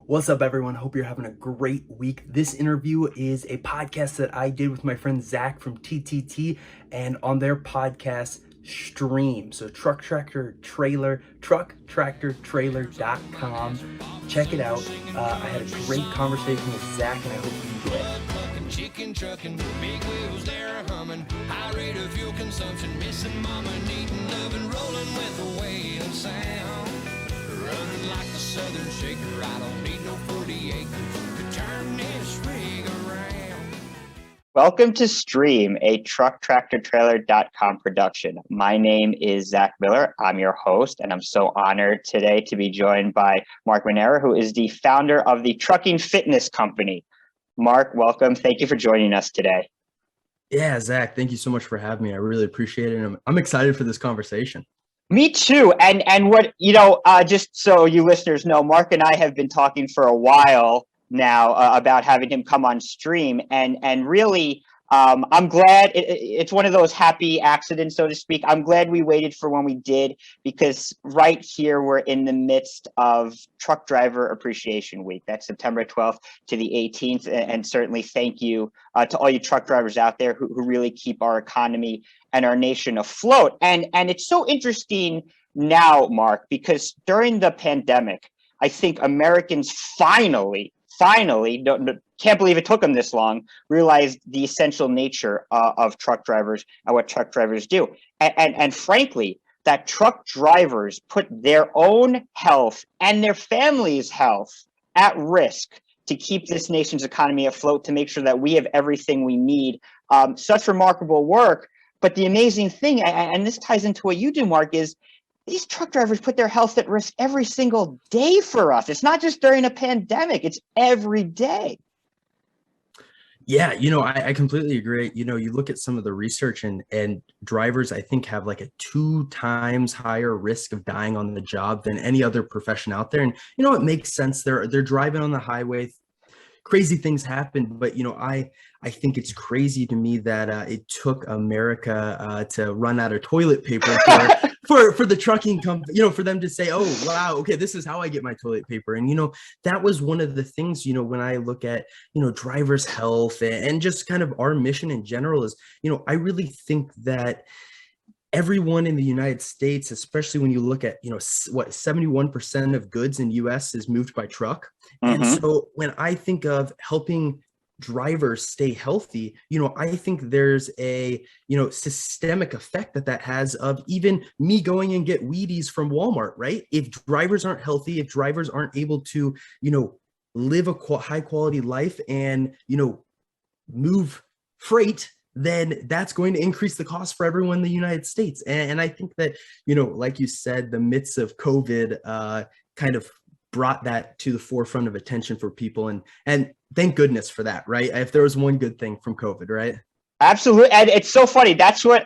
What's up, everyone? Hope you're having a great week. This interview is a podcast that I did with my friend Zach from TTT and on their podcast, STREAM. So trucktractortrailer.com. Check it out. I had a great conversation with Zach and I hope you enjoy it. Chicken trucking, big wheels there humming, high rate of fuel consumption, missing mama, needing loving, rolling with the weight of sound. Running like the southern shaker, I don't need no 40 acres to turn this rig around. Welcome to STREAM, a trucktractortrailer.com production. My name is Zach Miller. I'm your host, and I'm so honored today to be joined by Mark Manera, who is the founder of the Trucking Fitness Company. Mark, welcome. Thank you for joining us today. Yeah, Zach, thank you so much for having me. I really appreciate it. And I'm excited for this conversation. Me too. And what, just so you listeners know, Mark and I have been talking for a while now about having him come on stream. And really, I'm glad it's one of those happy accidents, so to speak. I'm glad we waited for when we did, because right here we're in the midst of Truck Driver Appreciation Week. That's September 12th to the 18th. And certainly thank you to all you truck drivers out there who really keep our economy and our nation afloat. And it's so interesting now, Mark, because during the pandemic, I think Americans finally, can't believe it took them this long, realized the essential nature of truck drivers and what truck drivers do. And frankly, that truck drivers put their own health and their families' health at risk to keep this nation's economy afloat, to make sure that we have everything we need. Such remarkable work. But the amazing thing, and this ties into what you do, Mark, is these truck drivers put their health at risk every single day for us. It's not just during a pandemic, it's every day. Yeah, I completely agree. You look at some of the research and drivers, I think, have like a 2 times higher risk of dying on the job than any other profession out there. And, it makes sense. They're driving on the highway. Crazy things happen, but I think it's crazy to me that it took America to run out of toilet paper for the trucking company, for them to say, oh wow, okay, this is how I get my toilet paper. And that was one of the things, when I look at drivers' health and just kind of our mission in general is, I really think that everyone in the United States, especially when you look at, what 71% of goods in US is moved by truck. And so when I think of helping drivers stay healthy, I think there's a, systemic effect that has of even me going and get Wheaties from Walmart, right? If drivers aren't healthy, if drivers aren't able to, live a high quality life and, move freight, then that's going to increase the cost for everyone in the United States. And I think that, like you said, the midst of COVID kind of brought that to the forefront of attention for people. And thank goodness for that, right? If there was one good thing from COVID, right? Absolutely. And it's so funny. That's what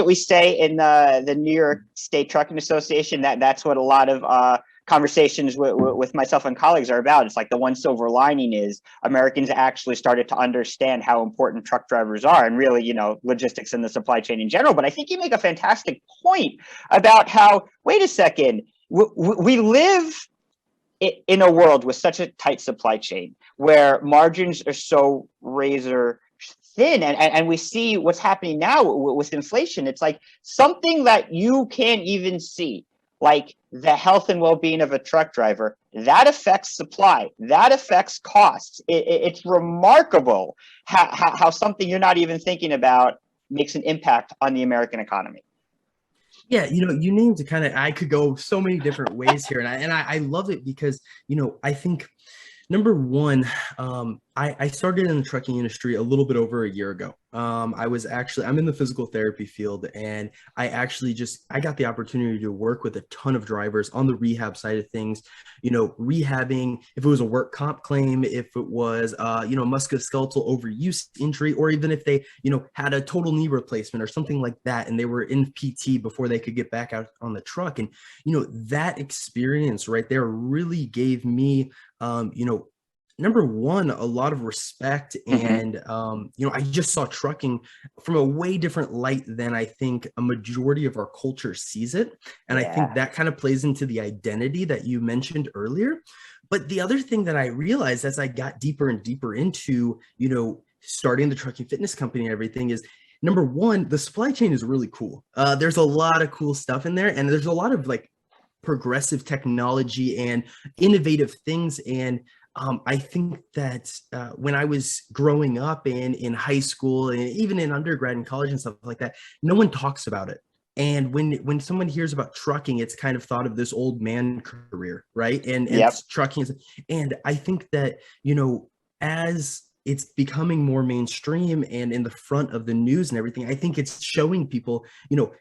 we say in the New York State Trucking Association. That's what a lot of conversations with myself and colleagues are about. It's like the one silver lining is Americans actually started to understand how important truck drivers are, and really, logistics and the supply chain in general. But I think you make a fantastic point about how, wait a second, we live in a world with such a tight supply chain where margins are so razor thin, and we see what's happening now with inflation. It's like something that you can't even see, like the health and well-being of a truck driver, that affects supply, that affects costs. It's remarkable how something you're not even thinking about makes an impact on the American economy. Yeah, you named it. I could go so many different ways here, and I love it because I think number one, I started in the trucking industry a little bit over a year ago. I'm in the physical therapy field, and I got the opportunity to work with a ton of drivers on the rehab side of things, rehabbing, if it was a work comp claim, if it was, musculoskeletal overuse injury, or even if they, had a total knee replacement or something like that, and they were in PT before they could get back out on the truck. And, that experience right there really gave me, number one, a lot of respect. And, I just saw trucking from a way different light than I think a majority of our culture sees it. And I think that kind of plays into the identity that you mentioned earlier. But the other thing that I realized as I got deeper and deeper into, starting the trucking fitness company and everything is, number one, the supply chain is really cool. There's a lot of cool stuff in there, and there's a lot of like progressive technology and innovative things. And I think that when I was growing up and in high school and even in undergrad and college and stuff like that, no one talks about it. And when someone hears about trucking, it's kind of thought of this old man career, right? And Yep. trucking is, and I think that, as it's becoming more mainstream and in the front of the news and everything, I think it's showing people,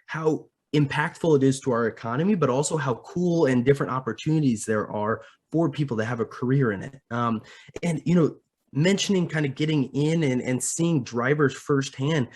how impactful it is to our economy, but also how cool and different opportunities there are for people to have a career in it. And, mentioning kind of getting in and seeing drivers firsthand,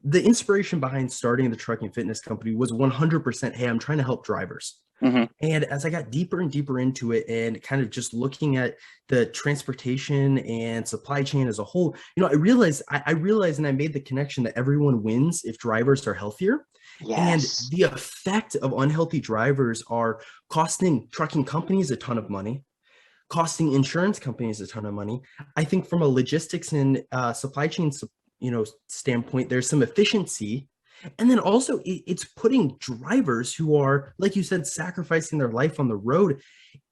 the inspiration behind starting the trucking fitness company was 100%, hey, I'm trying to help drivers. Hmm. And as I got deeper and deeper into it and kind of just looking at the transportation and supply chain as a whole, I realized and I made the connection that everyone wins if drivers are healthier. And Yes. the effect of unhealthy drivers are costing trucking companies a ton of money, costing insurance companies a ton of money. I think from a logistics and supply chain, standpoint, there's some efficiency. And then also it's putting drivers who are, like you said, sacrificing their life on the road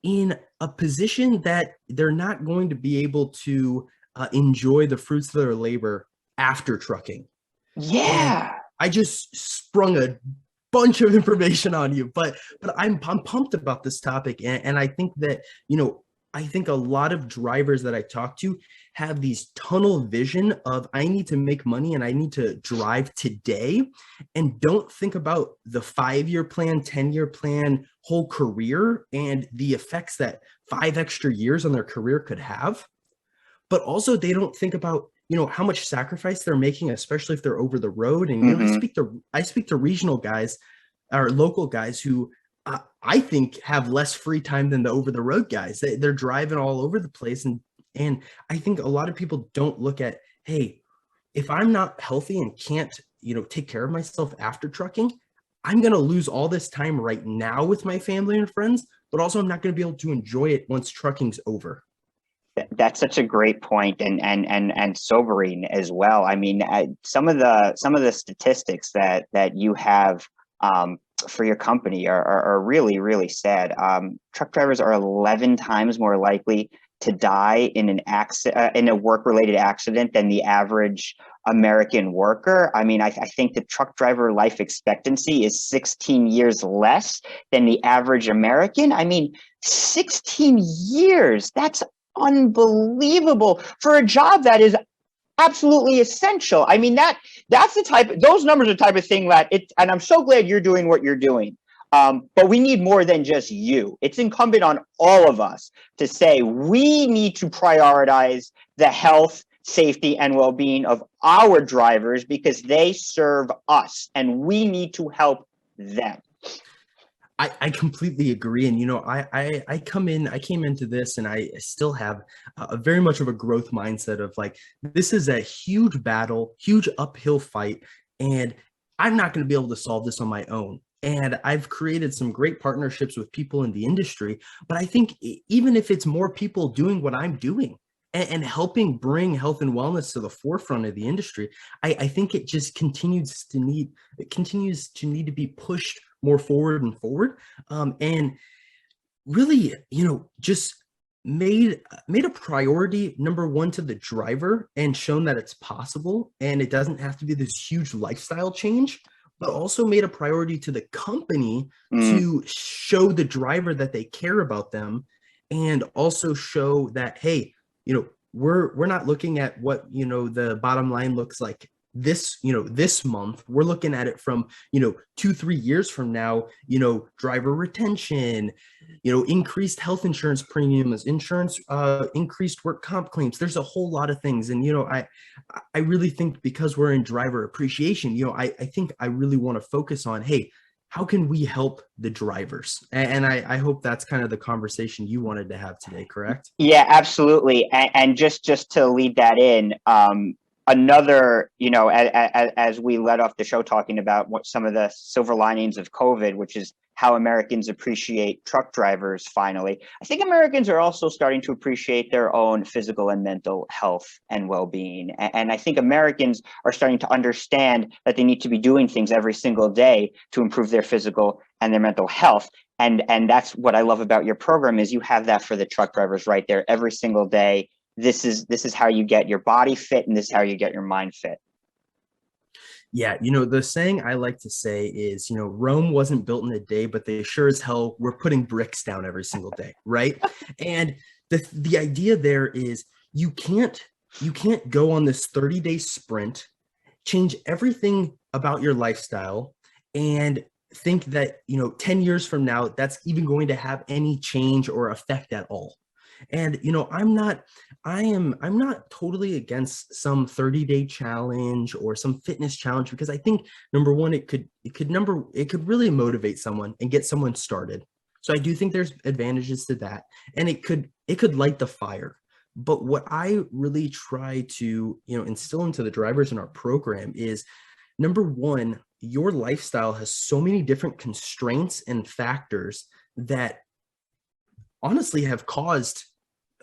in a position that they're not going to be able to enjoy the fruits of their labor after trucking. And Yeah. I just sprung a bunch of information on you, but I'm pumped about this topic, and I think that I think a lot of drivers that I talk to have these tunnel vision of I need to make money and I need to drive today, and don't think about the 5-year plan, 10-year plan, whole career, and the effects that 5 extra years on their career could have. But also they don't think about how much sacrifice they're making, especially if they're over the road. And I Hmm. speak to regional guys or local guys who I think have less free time than the over the road guys. They're driving all over the place, and I think a lot of people don't look at, hey, if I'm not healthy and can't take care of myself after trucking, I'm going to lose all this time right now with my family and friends, but also I'm not going to be able to enjoy it once trucking's over. That's such a great point, and sobering as well. I mean, some of the statistics that you have for your company are really, really sad. Truck drivers are 11 times more likely to die in an accident, in a work-related accident, than the average American worker. I mean, I think the truck driver life expectancy is 16 years less than the average American. I mean, 16 years. That's unbelievable for a job that is absolutely essential. I mean, that's the type, those numbers are the type of thing that it, and I'm so glad you're doing what you're doing. But we need more than just you. It's incumbent on all of us to say we need to prioritize the health, safety, and well-being of our drivers because they serve us and we need to help them. I completely agree. And, I came into this and I still have a very much of a growth mindset of like, this is a huge battle, huge uphill fight. And I'm not going to be able to solve this on my own. And I've created some great partnerships with people in the industry. But I think even if it's more people doing what I'm doing and helping bring health and wellness to the forefront of the industry, I think it just continues to need to be pushed more forward and forward, and really just made a priority, number one, to the driver and shown that it's possible and it doesn't have to be this huge lifestyle change, but also made a priority to the company Mm, to show the driver that they care about them, and also show that, hey, we're not looking at what the bottom line looks like this month. We're looking at it from 2-3 years from now. Driver retention, increased health insurance premiums, increased work comp claims. There's a whole lot of things. And I really think, because we're in driver appreciation, I think I really want to focus on, hey, how can we help the drivers? And I hope that's kind of the conversation you wanted to have today, correct? yeah, absolutely. And just to lead that in, another, as we led off the show talking about what some of the silver linings of COVID, which is how Americans appreciate truck drivers finally. I think Americans are also starting to appreciate their own physical and mental health and well-being. And I think Americans are starting to understand that they need to be doing things every single day to improve their physical and their mental health. And that's what I love about your program is you have that for the truck drivers right there every single day. This is how you get your body fit, and this is how you get your mind fit. Yeah, the saying I like to say is, Rome wasn't built in a day, but they sure as hell were putting bricks down every single day, right? And the idea there is you can't go on this 30-day sprint, change everything about your lifestyle, and think that 10 years from now that's even going to have any change or effect at all. And I'm not totally against some 30-day challenge or some fitness challenge, because I think number one, it could really motivate someone and get someone started. So I do think there's advantages to that, and it could light the fire. But what I really try to instill into the drivers in our program is, number one, your lifestyle has so many different constraints and factors that honestly have caused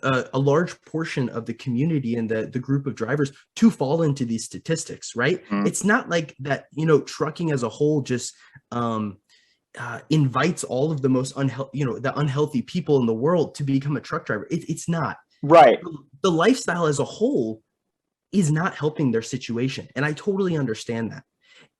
a large portion of the community and the group of drivers to fall into these statistics, right? Mm-hmm. It's not like that, trucking as a whole just invites all of the most unhealthy people in the world to become a truck driver. It's not. Right. The lifestyle as a whole is not helping their situation. And I totally understand that.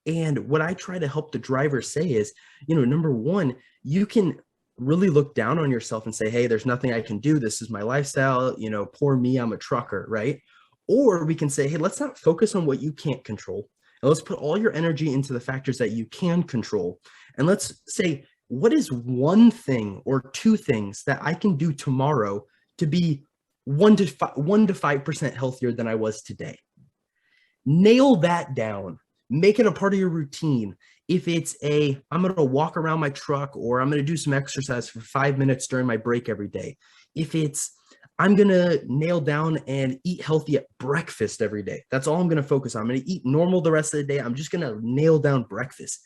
And what I try to help the driver say is, number one, you can really look down on yourself and say, hey, there's nothing I can do. This is my lifestyle. Poor me, I'm a trucker, right? Or we can say, hey, let's not focus on what you can't control. And let's put all your energy into the factors that you can control. And let's say, what is one thing or two things that I can do tomorrow to be 1 to 5% healthier than I was today? Nail that down. Make it a part of your routine. If it's I'm going to walk around my truck, or I'm going to do some exercise for 5 minutes during my break every day. If it's, I'm going to nail down and eat healthy at breakfast every day. That's all I'm going to focus on. I'm going to eat normal the rest of the day. I'm just going to nail down breakfast.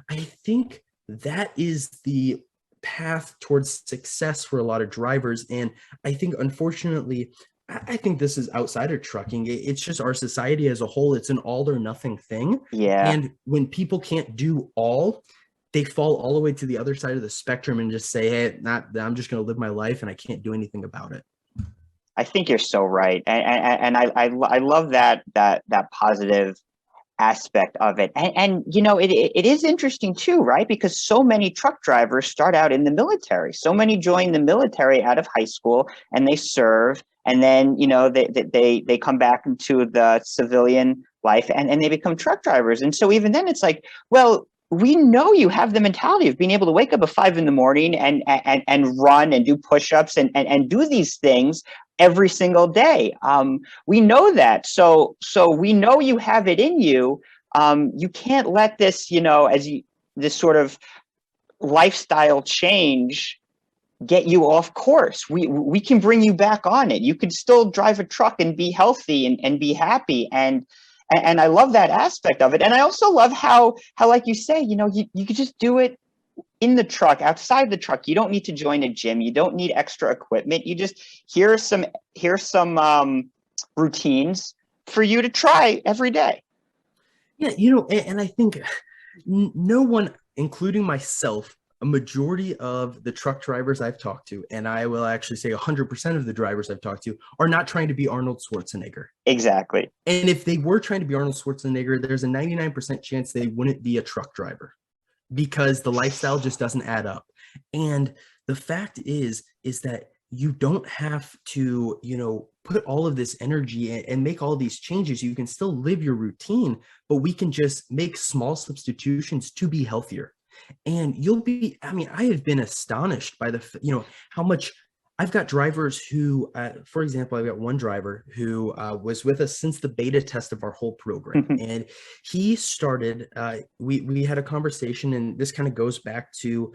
I think that is the path towards success for a lot of drivers. And I think, unfortunately, I think this is outside of trucking. It's just our society as a whole. It's an all or nothing thing. Yeah. And when people can't do all, they fall all the way to the other side of the spectrum and just say, hey, I'm just going to live my life and I can't do anything about it. I think you're so right. And I love that positive aspect of it. And it is interesting too, right? Because so many truck drivers start out in the military. So many join the military out of high school and they serve. And then, they come back into the civilian life and they become truck drivers. And so even then it's like, well, we know you have the mentality of being able to wake up at 5 a.m. and run and do push-ups and do these things every single day. We know that. So we know you have it in you. You can't let this, this sort of lifestyle change get you off course. We can bring you back on it. You can still drive a truck and be healthy and be happy. And I love that aspect of it. And I also love how like you say, you could just do it in the truck, outside the truck. You don't need to join a gym. You don't need extra equipment. You just, here's some routines for you to try every day. Yeah. And I think no one, including myself, a majority of the truck drivers I've talked to, and I will actually say 100% of the drivers I've talked to, are not trying to be Arnold Schwarzenegger. Exactly. And if they were trying to be Arnold Schwarzenegger, there's a 99% chance they wouldn't be a truck driver, because the lifestyle just doesn't add up. And the fact is that you don't have to, put all of this energy and make all these changes. You can still live your routine, but we can just make small substitutions to be healthier. And I have been astonished by how much I've got drivers who, for example, I've got one driver who was with us since the beta test of our whole program. And he started, we had a conversation, and this kind of goes back to,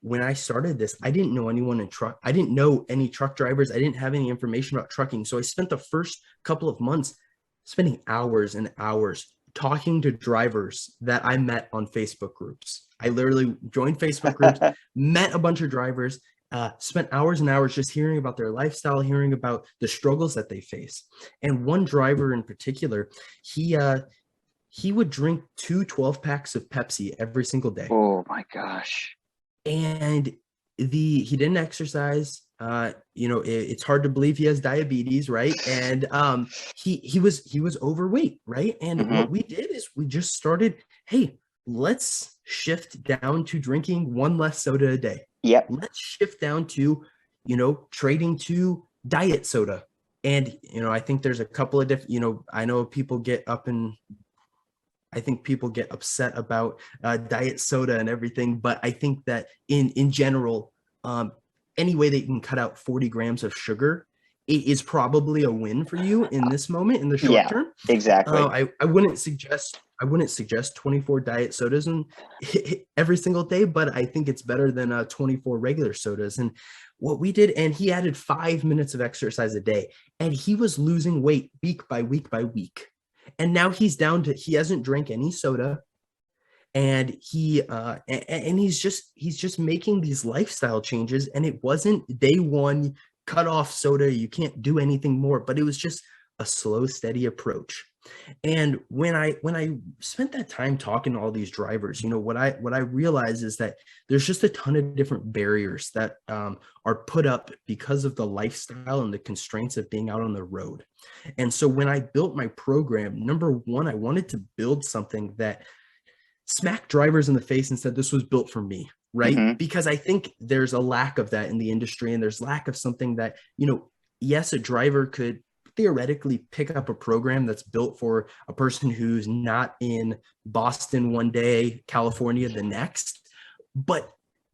when I started this, I didn't know anyone in truck. I didn't know any truck drivers. I didn't have any information about trucking. So I spent the first couple of months spending hours and hours talking to drivers that I met on Facebook groups. I literally joined Facebook groups, met a bunch of drivers, spent hours and hours just hearing about their lifestyle, hearing about the struggles that they face. And one driver in particular, he would drink 12 packs of Pepsi every single day. Oh my gosh. And he didn't exercise. It's hard to believe he has diabetes, right? And he was overweight, right? And what we did is we just started, hey, let's shift down to drinking one less soda a day. Yep. Let's shift down to, trading to diet soda. And, I think there's a couple of different, I know people get I think people get upset about diet soda and everything, but I think that in general, any way that you can cut out 40 grams of sugar, it is probably a win for you in this moment, in the short term. Exactly. I wouldn't suggest 24 diet sodas every single day, but I think it's better than 24 regular sodas. And what we did, and he added 5 minutes of exercise a day, and he was losing weight week by week by week. And now he's down to, he hasn't drank any soda, and he's just making these lifestyle changes. And it wasn't day one, cut off soda, you can't do anything more, but it was just a slow, steady approach. And when I spent that time talking to all these drivers, what I realized is that there's just a ton of different barriers that are put up because of the lifestyle and the constraints of being out on the road. And so when I built my program, number one, I wanted to build something that smacked drivers in the face and said, this was built for me, right? Because I think there's a lack of that in the industry, and there's lack of something that, yes, a driver could theoretically pick up a program that's built for a person who's not in Boston one day, California the next, but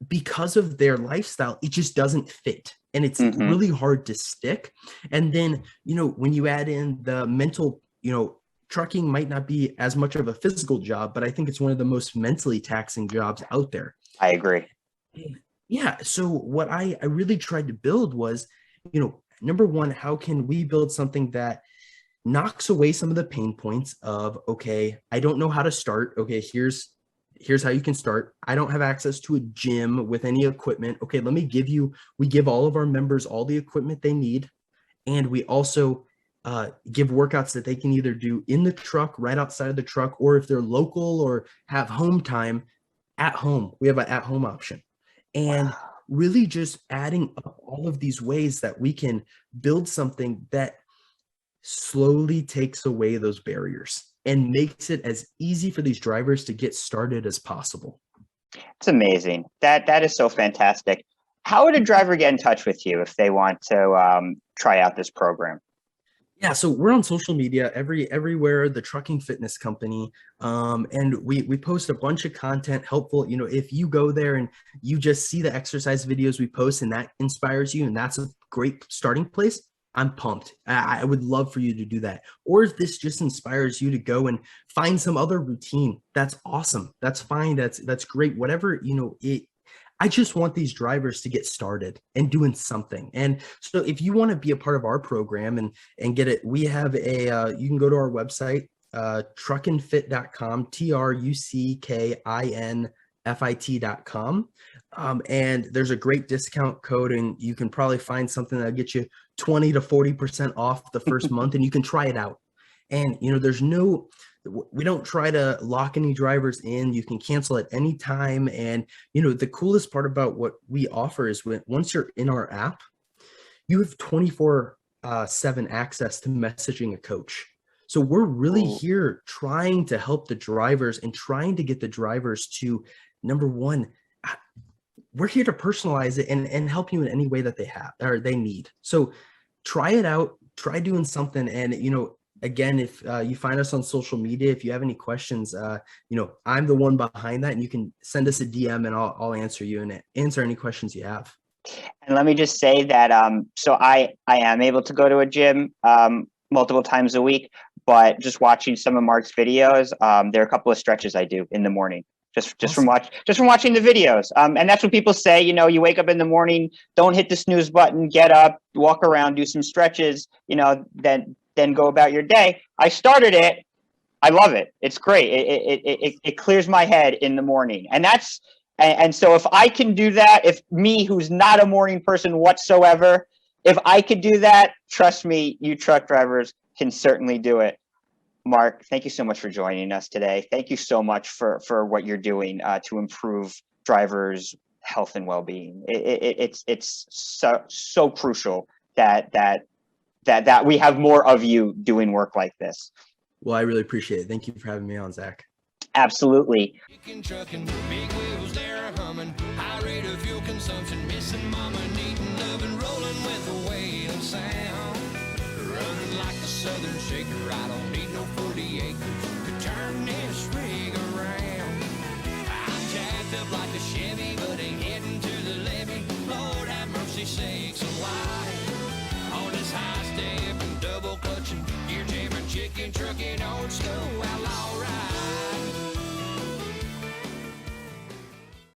because of their lifestyle, it just doesn't fit, and it's really hard to stick. And then, when you add in the mental, trucking might not be as much of a physical job, but I think it's one of the most mentally taxing jobs out there. I agree. Yeah. So what I really tried to build was, number one, how can we build something that knocks away some of the pain points of, okay, I don't know how to start. Okay, here's how you can start. I don't have access to a gym with any equipment. Okay, we give all of our members all the equipment they need. And we also give workouts that they can either do in the truck, right outside of the truck, or if they're local or have home time, at home. We have an at-home option. And really just adding up all of these ways that we can build something that slowly takes away those barriers and makes it as easy for these drivers to get started as possible. It's amazing. That is so fantastic. How would a driver get in touch with you if they want to try out this program? Yeah, so we're on social media everywhere, the Trucking Fitness Company, and we post a bunch of content helpful. If you go there and you just see the exercise videos we post and that inspires you, and that's a great starting place, I'm pumped. I would love for you to do that. Or if this just inspires you to go and find some other routine, that's awesome. That's fine. That's great. Whatever, I just want these drivers to get started and doing something. And so if you want to be a part of our program and get it, we have you can go to our website, truckinfit.com, truckinfit.com. And there's a great discount code, and you can probably find something that'll get you 20 to 40% off the first month, and you can try it out. And, we don't try to lock any drivers in. You can cancel at any time. And, the coolest part about what we offer is once you're in our app, you have 24/7 access to messaging a coach. So we're really here trying to help the drivers and trying to get the drivers to, number one, we're here to personalize it and help you in any way that they have or they need. So try it out, try doing something. And, again, if you find us on social media, if you have any questions, I'm the one behind that, and you can send us a DM and I'll answer you and answer any questions you have. And let me just say that, so I am able to go to a gym multiple times a week, but just watching some of Mark's videos, there are a couple of stretches I do in the morning. Just Awesome. from watching the videos. And that's what people say, you wake up in the morning, don't hit the snooze button, get up, walk around, do some stretches, then then go about your day. I started it. I love it. It's great. It clears my head in the morning. And so if I can do that, if me, who's not a morning person whatsoever, if I could do that, trust me, you truck drivers can certainly do it. Mark, thank you so much for joining us today. Thank you so much for what you're doing to improve drivers' health and well-being. It's so crucial that we have more of you doing work like this. Well, I really appreciate it. Thank you for having me on, Zach. Absolutely. Trucking, big wheels there humming, high rate of fuel consumption, missing mama, needing loving, rolling with the wailing sound. Running like the Southern Shaker, I don't need no 40 acres to turn this rig around. I'm jacked up like a Chevy, but ain't heading